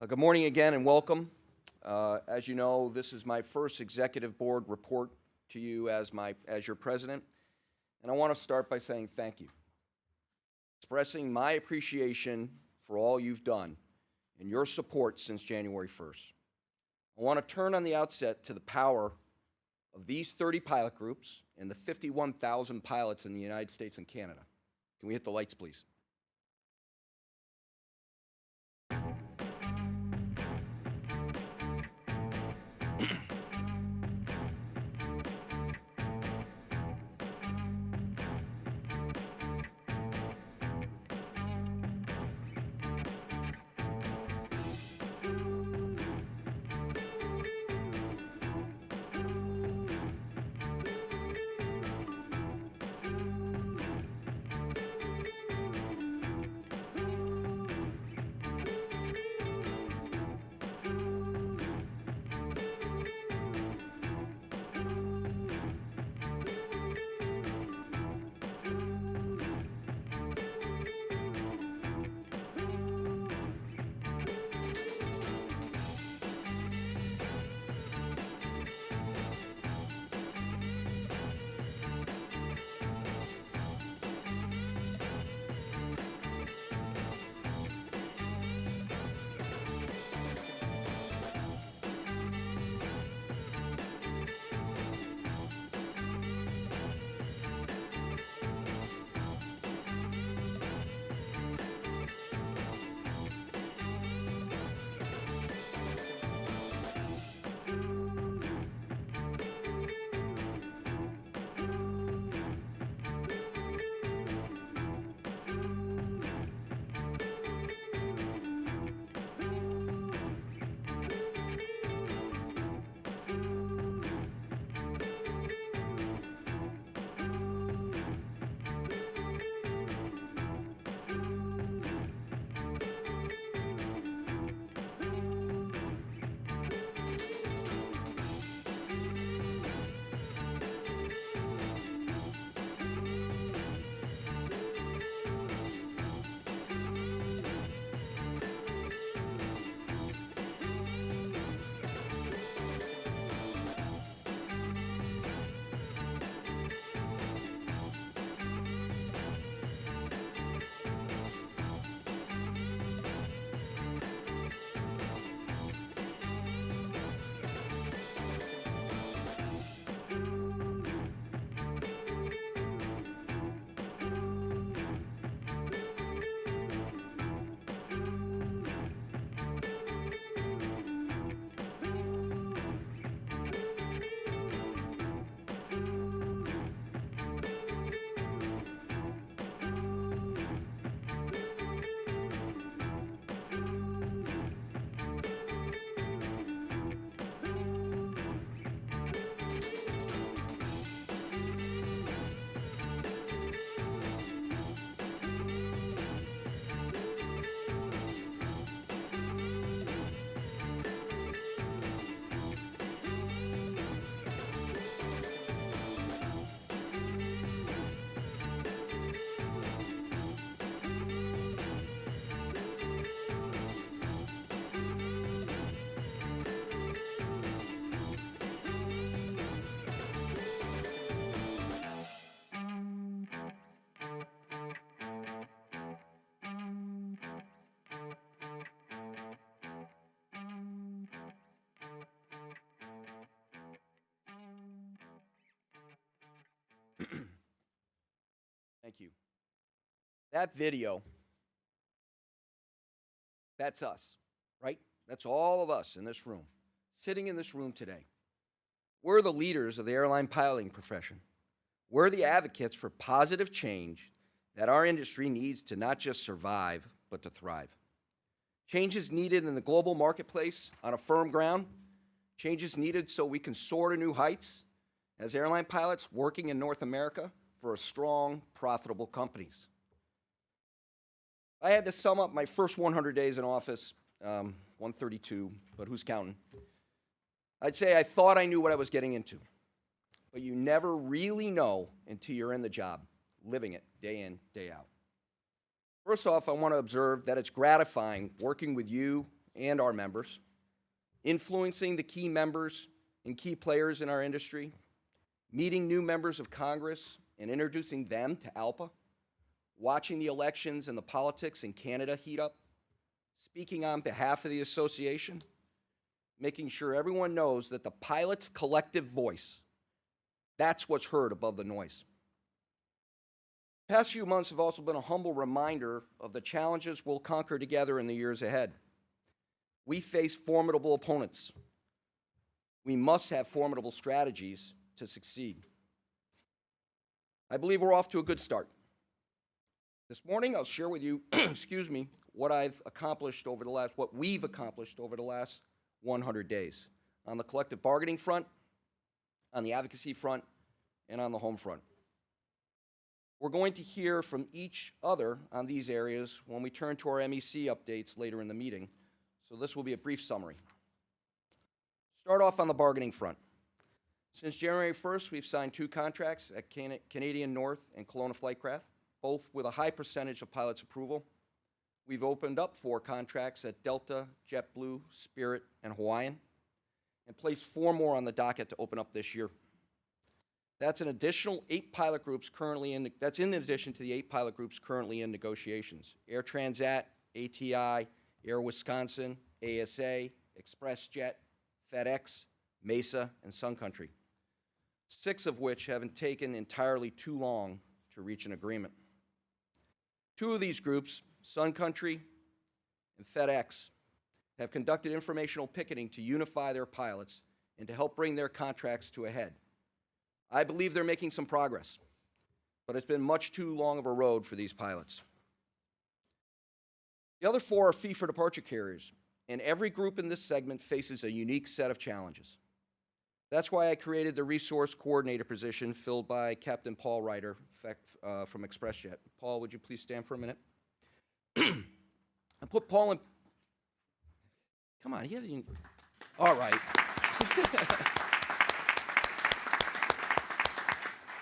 Good morning again and welcome. As you know, this is my first executive board report to you as your president, and I want to start by saying thank you, expressing my appreciation for all you've done and your support since January 1st. I want to turn on the outset to the power of these 30 pilot groups and the 51,000 pilots in the United States and Canada. Can we hit the lights, please? Thank you. That video, that's us, right? That's all of us in this room, sitting in this room today. We're the leaders of the airline piloting profession. We're the advocates for positive change that our industry needs to not just survive, but to thrive. Change is needed in the global marketplace on a firm ground. Change is needed so we can soar to new heights as airline pilots working in North America for strong, profitable companies. I had to sum up my first 100 days in office, 132, but who's counting? I'd say I thought I knew what I was getting into, but you never really know until you're in the job, living it day in, day out. First off, I want to observe that it's gratifying working with you and our members, influencing the key members and key players in our industry, meeting new members of Congress and introducing them to ALPA, watching the elections and the politics in Canada heat up, speaking on behalf of the association, making sure everyone knows that the pilot's collective voice, that's what's heard above the noise. The past few months have also been a humble reminder of the challenges we'll conquer together in the years ahead. We face formidable opponents. We must have formidable strategies to succeed. I believe we're off to a good start. This morning, I'll share with you, excuse me, what we've accomplished over the last 100 days on the collective bargaining front, on the advocacy front, and on the home front. We're going to hear from each other on these areas when we turn to our MEC updates later in the meeting, so this will be a brief summary. Start off on the bargaining front. Since January 1st, we've signed 2 contracts at Canadian North and Kelowna Flightcraft, both with a high percentage of pilots' approval. We've opened up 4 contracts at Delta, JetBlue, Spirit, and Hawaiian, and placed 4 more on the docket to open up this year. That's an additional 8 pilot groups currently that's in addition to the 8 pilot groups currently in negotiations: Air Transat, ATI, Air Wisconsin, ASA, ExpressJet, FedEx, Mesa, and Sun Country, 6 of which haven't taken entirely too long to reach an agreement. 2 of these groups, Sun Country and FedEx, have conducted informational picketing to unify their pilots and to help bring their contracts to a head. I believe they're making some progress, but it's been much too long of a road for these pilots. The other 4 are fee-for-departure carriers, and every group in this segment faces a unique set of challenges. That's why I created the resource coordinator position filled by Captain Paul Ryder from ExpressJet. Paul, would you please stand for a minute? I put Paul in. Come on, he hasn't even. All right.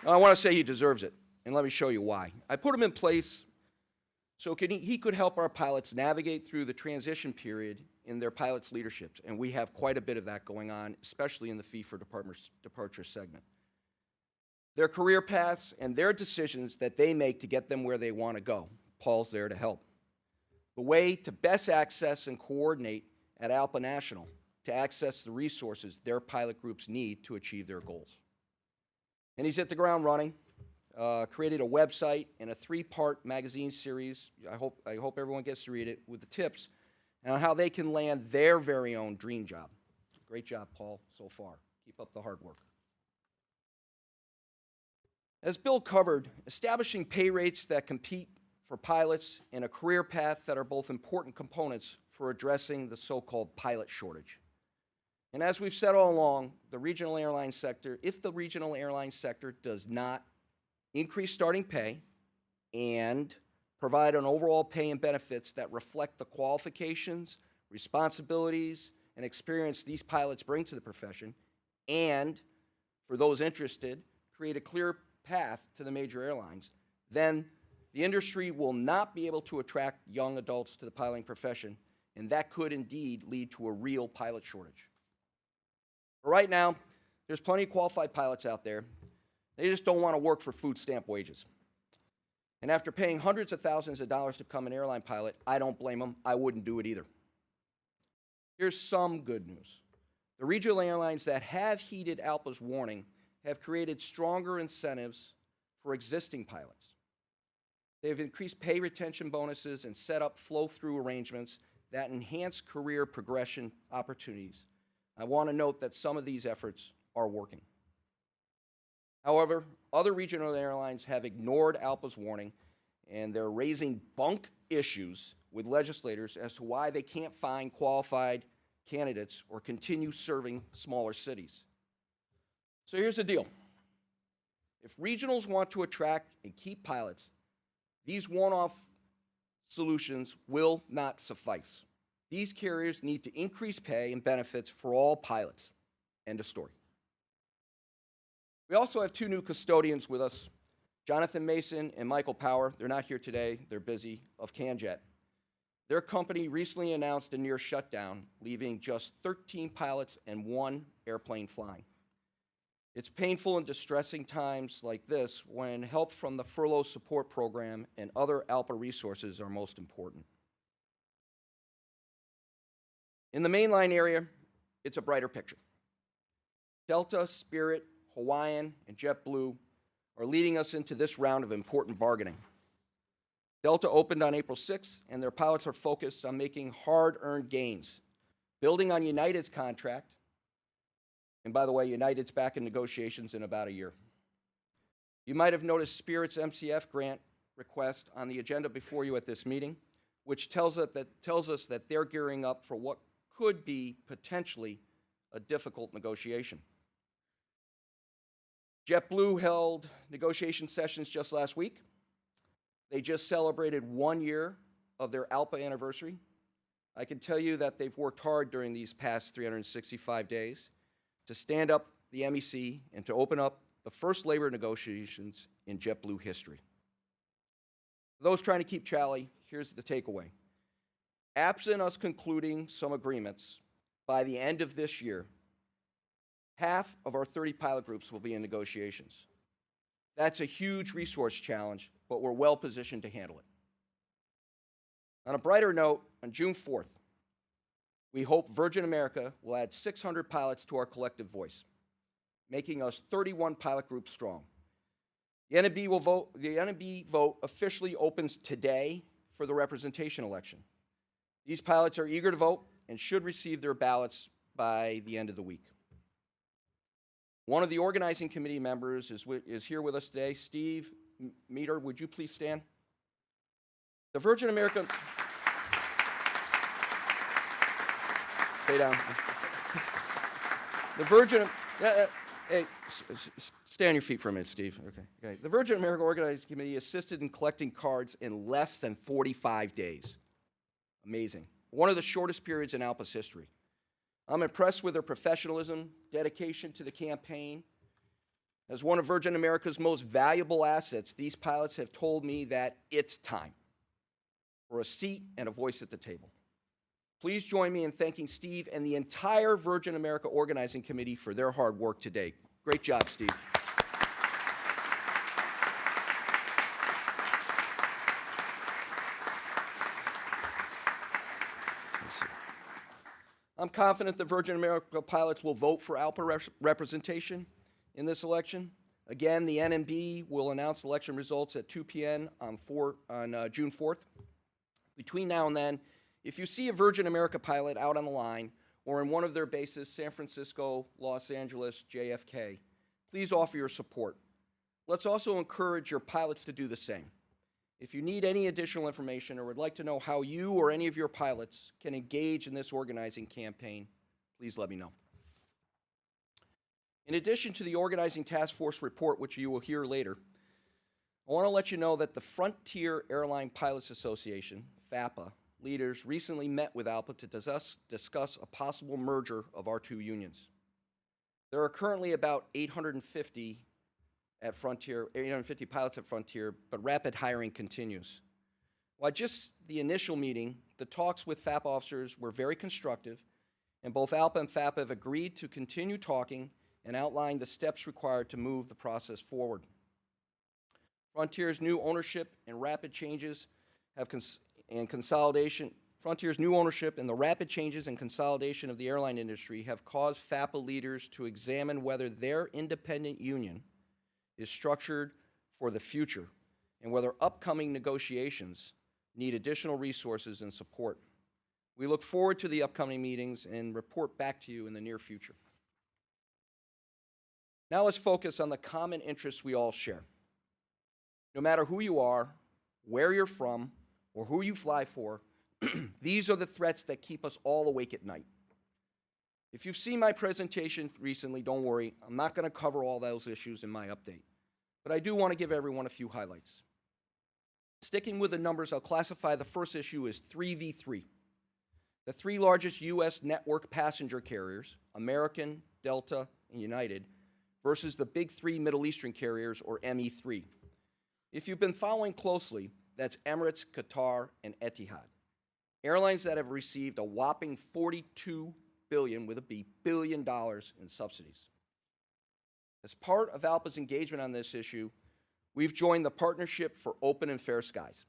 I want to say he deserves it, and let me show you why. I put him in place so he could help our pilots navigate through the transition period in their pilots' leaderships, and we have quite a bit of that going on, especially in the fee-for-departure segment. Their career paths and their decisions that they make to get them where they want to go. Paul's there to help. The way to best access and coordinate at ALPA National to access the resources their pilot groups need to achieve their goals. And he's hit the ground running, created a website and a 3-part magazine series. I hope everyone gets to read it with the tips on how they can land their very own dream job. Great job, Paul, so far. Keep up the hard work. As Bill covered, establishing pay rates that compete for pilots and a career path that are both important components for addressing the so-called pilot shortage. And as we've said all along, the regional airline sector, if the regional airline sector does not increase starting pay and provide an overall pay and benefits that reflect the qualifications, responsibilities, and experience these pilots bring to the profession, and for those interested, create a clear path to the major airlines, then the industry will not be able to attract young adults to the piloting profession, and that could indeed lead to a real pilot shortage. But right now, there's plenty of qualified pilots out there. They just don't want to work for food stamp wages. And after paying hundreds of thousands of dollars to become an airline pilot, I don't blame them. I wouldn't do it either. Here's some good news. The regional airlines that have heeded ALPA's warning have created stronger incentives for existing pilots. They've increased pay retention bonuses and set up flow-through arrangements that enhance career progression opportunities. I want to note that some of these efforts are working. However, other regional airlines have ignored ALPA's warning, and they're raising bunk issues with legislators as to why they can't find qualified candidates or continue serving smaller cities. So here's the deal. If regionals want to attract and keep pilots, these one-off solutions will not suffice. These carriers need to increase pay and benefits for all pilots. End of story. We also have 2 new custodians with us, Jonathan Mason and Michael Power. They're not here today. They're busy, of CanJet. Their company recently announced a near shutdown, leaving just 13 pilots and 1 airplane flying. It's painful and distressing times like this when help from the furlough support program and other ALPA resources are most important. In the mainline area, it's a brighter picture. Delta, Spirit, Hawaiian, and JetBlue are leading us into this round of important bargaining. Delta opened on April 6th, and their pilots are focused on making hard-earned gains, building on United's contract. And by the way, United's back in negotiations in about a year. You might have noticed Spirit's MCF grant request on the agenda before you at this meeting, which tells us that they're gearing up for what could be potentially a difficult negotiation. JetBlue held negotiation sessions just last week. They just celebrated 1 year of their ALPA anniversary. I can tell you that they've worked hard during these past 365 days to stand up the MEC and to open up the first labor negotiations in JetBlue history. For those trying to keep tally, here's the takeaway. Absent us concluding some agreements by the end of this year, half of our 30 pilot groups will be in negotiations. That's a huge resource challenge, but we're well positioned to handle it. On a brighter note, on June 4th, we hope Virgin America will add 600 pilots to our collective voice, making us 31 pilot groups strong. The NMB vote officially opens today for the representation election. These pilots are eager to vote and should receive their ballots by the end of the week. One of the organizing committee members is here with us today. Steve Meter, would you please stand? The Virgin America... Stay down. The Virgin... hey, stay on your feet for a minute, Steve. Okay. The Virgin America Organizing Committee assisted in collecting cards in less than 45 days. Amazing. One of the shortest periods in ALPA's history. I'm impressed with their professionalism, dedication to the campaign. As one of Virgin America's most valuable assets, these pilots have told me that it's time for a seat and a voice at the table. Please join me in thanking Steve and the entire Virgin America Organizing Committee for their hard work today. Great job, Steve. I'm confident the Virgin America pilots will vote for ALPA representation in this election. Again, the NMB will announce election results at 2 p.m. on June 4th. Between now and then, if you see a Virgin America pilot out on the line or in one of their bases, San Francisco, Los Angeles, JFK, please offer your support. Let's also encourage your pilots to do the same. If you need any additional information or would like to know how you or any of your pilots can engage in this organizing campaign, please let me know. In addition to the Organizing Task Force report, which you will hear later, I want to let you know that the Frontier Airline Pilots Association, FAPA, leaders recently met with ALPA to discuss a possible merger of our two unions. There are currently about 850 pilots at Frontier, but rapid hiring continues. While just the initial meeting, the talks with FAPA officers were very constructive, and both ALPA and FAPA have agreed to continue talking and outline the steps required to move the process forward. Frontier's new ownership and the rapid changes and consolidation of the airline industry have caused FAPA leaders to examine whether their independent union is structured for the future and whether upcoming negotiations need additional resources and support. We look forward to the upcoming meetings and report back to you in the near future. Now let's focus on the common interests we all share. No matter who you are, where you're from, or who you fly for, these are the threats that keep us all awake at night. If you've seen my presentation recently, don't worry, I'm not going to cover all those issues in my update, but I do want to give everyone a few highlights. Sticking with the numbers, I'll classify the first issue as 3v3. The three largest U.S. network passenger carriers, American, Delta, and United, versus the big three Middle Eastern carriers, or ME3. If you've been following closely, that's Emirates, Qatar, and Etihad. Airlines that have received a whopping $42 billion, with a B, billion dollars in subsidies. As part of ALPA's engagement on this issue, we've joined the Partnership for Open and Fair Skies.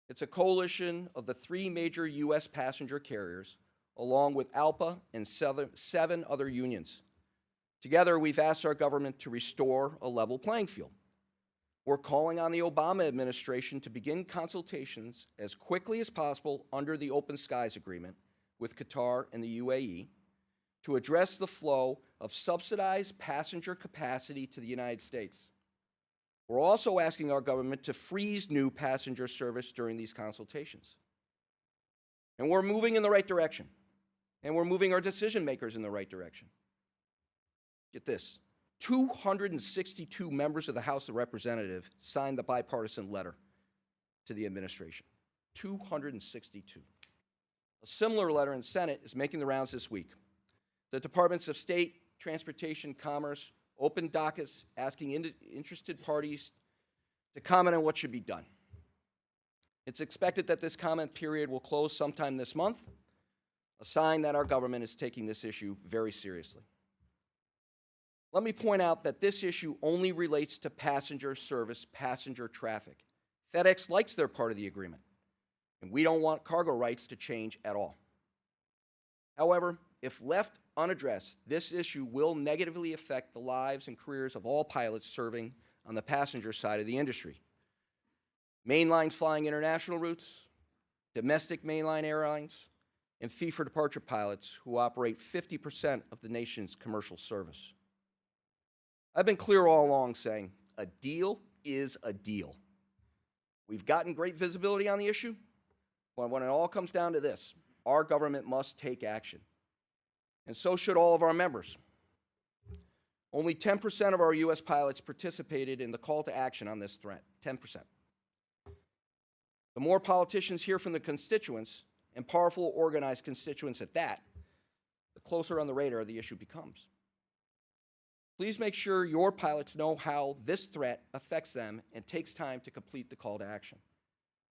It's a coalition of the 3 major U.S. passenger carriers, along with ALPA and 7 other unions. Together, we've asked our government to restore a level playing field. We're calling on the Obama administration to begin consultations as quickly as possible under the Open Skies Agreement with Qatar and the UAE to address the flow of subsidized passenger capacity to the United States. We're also asking our government to freeze new passenger service during these consultations. And we're moving in the right direction. And we're moving our decision makers in the right direction. Get this, 262 members of the House of Representatives signed the bipartisan letter to the administration. 262. A similar letter in Senate is making the rounds this week. The Departments of State, Transportation, Commerce opened dockets asking interested parties to comment on what should be done. It's expected that this comment period will close sometime this month, a sign that our government is taking this issue very seriously. Let me point out that this issue only relates to passenger service, passenger traffic. FedEx likes their part of the agreement, and we don't want cargo rights to change at all. However, if left unaddressed, this issue will negatively affect the lives and careers of all pilots serving on the passenger side of the industry. Mainlines flying international routes, domestic mainline airlines, and fee-for-departure pilots who operate 50% of the nation's commercial service. I've been clear all along saying a deal is a deal. We've gotten great visibility on the issue, but when it all comes down to this, our government must take action. And so should all of our members. Only 10% of our U.S. pilots participated in the call to action on this threat, 10%. The more politicians hear from the constituents, and powerful organized constituents at that, the closer on the radar the issue becomes. Please make sure your pilots know how this threat affects them and takes time to complete the call to action.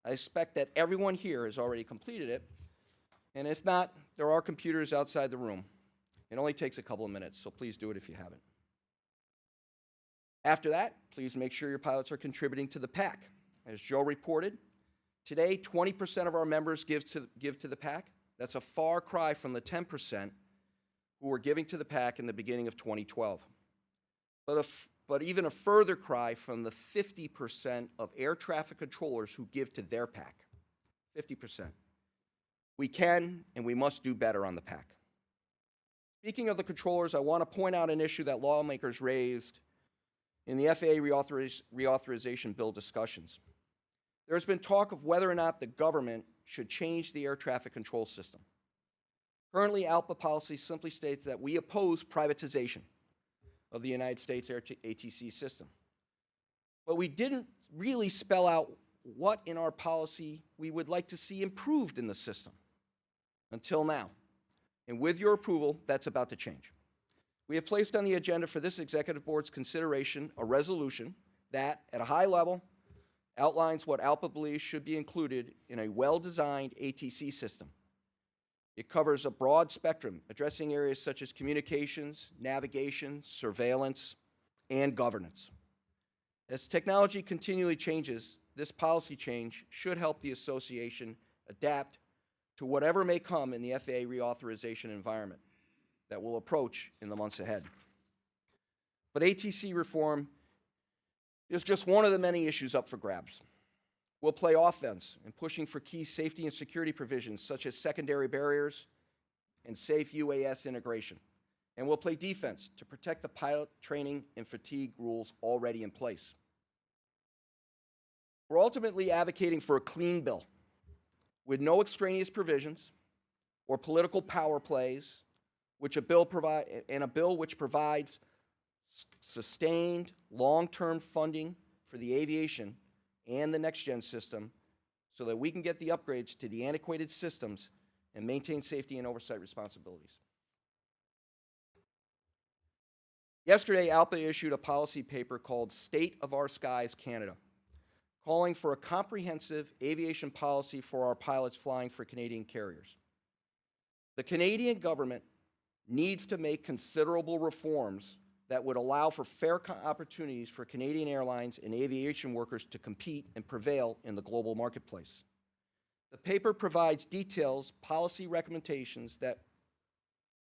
I expect that everyone here has already completed it, and if not, there are computers outside the room. It only takes a couple of minutes, so please do it if you haven't. After that, please make sure your pilots are contributing to the PAC. As Joe reported, today 20% of our members give to the PAC. That's a far cry from the 10% who were giving to the PAC in the beginning of 2012. But even a further cry from the 50% of air traffic controllers who give to their PAC. 50%. We can and we must do better on the PAC. Speaking of the controllers, I want to point out an issue that lawmakers raised in the FAA reauthorization bill discussions. There has been talk of whether or not the government should change the air traffic control system. Currently, ALPA policy simply states that we oppose privatization of the United States ATC system. But we didn't really spell out what in our policy we would like to see improved in the system until now. And with your approval, that's about to change. We have placed on the agenda for this Executive Board's consideration a resolution that, at a high level, outlines what ALPA believes should be included in a well-designed ATC system. It covers a broad spectrum, addressing areas such as communications, navigation, surveillance, and governance. As technology continually changes, this policy change should help the association adapt to whatever may come in the FAA reauthorization environment that will approach in the months ahead. But ATC reform is just one of the many issues up for grabs. We'll play offense in pushing for key safety and security provisions such as secondary barriers and safe UAS integration. And we'll play defense to protect the pilot training and fatigue rules already in place. We're ultimately advocating for a clean bill with no extraneous provisions or political power plays, a bill which provides sustained long-term funding for the aviation and the next-gen system so that we can get the upgrades to the antiquated systems and maintain safety and oversight responsibilities. Yesterday, ALPA issued a policy paper called State of Our Skies Canada, calling for a comprehensive aviation policy for our pilots flying for Canadian carriers. The Canadian government needs to make considerable reforms that would allow for fair opportunities for Canadian airlines and aviation workers to compete and prevail in the global marketplace. The paper provides details, policy recommendations that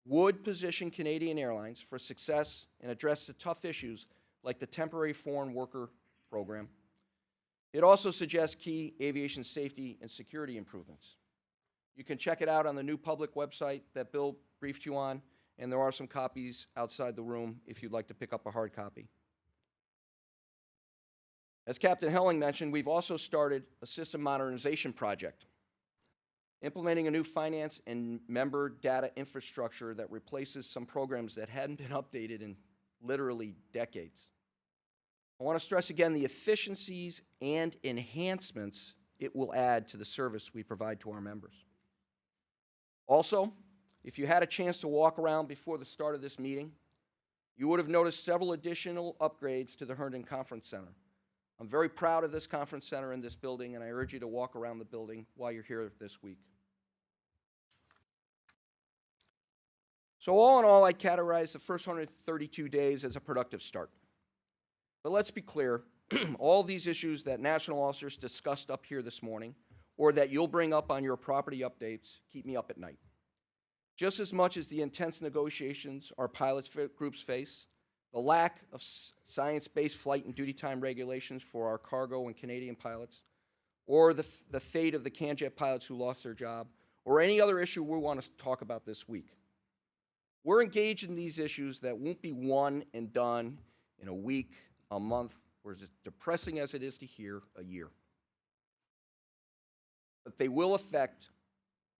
would position Canadian airlines for success and address the tough issues like the temporary foreign worker program. It also suggests key aviation safety and security improvements. You can check it out on the new public website that Bill briefed you on, and there are some copies outside the room if you'd like to pick up a hard copy. As Captain Helling mentioned, we've also started a system modernization project, implementing a new finance and member data infrastructure that replaces some programs that hadn't been updated in literally decades. I want to stress again the efficiencies and enhancements it will add to the service we provide to our members. Also, if you had a chance to walk around before the start of this meeting, you would have noticed several additional upgrades to the Herndon Conference Center. I'm very proud of this conference center in this building, and I urge you to walk around the building while you're here this week. So all in all, I'd categorize the first 132 days as a productive start. But let's be clear, all these issues that national officers discussed up here this morning, or that you'll bring up on your property updates, keep me up at night. Just as much as the intense negotiations our pilots groups face, the lack of science-based flight and duty time regulations for our cargo and Canadian pilots, or the fate of the CanJet pilots who lost their job, or any other issue we want to talk about this week. We're engaged in these issues that won't be one and done in a week, a month, or as depressing as it is to hear, a year. But they will affect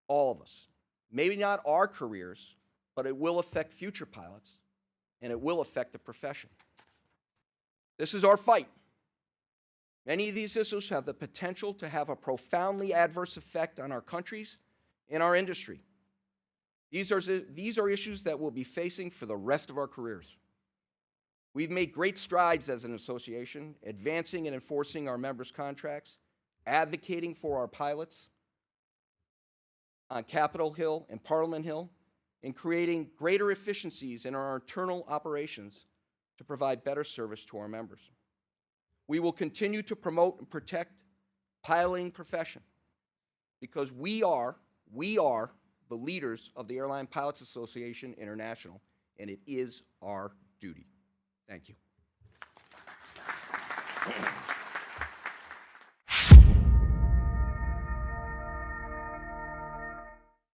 all of us. Maybe not our careers, but it will affect future pilots, and it will affect the profession. This is our fight. Many of these issues have the potential to have a profoundly adverse effect on our countries and our industry. These are issues that we'll be facing for the rest of our careers. We've made great strides as an association, advancing and enforcing our members' contracts, advocating for our pilots on Capitol Hill and Parliament Hill, and creating greater efficiencies in our internal operations to provide better service to our members. We will continue to promote and protect piloting profession because we are the leaders of the Airline Pilots Association International, and it is our duty. Thank you.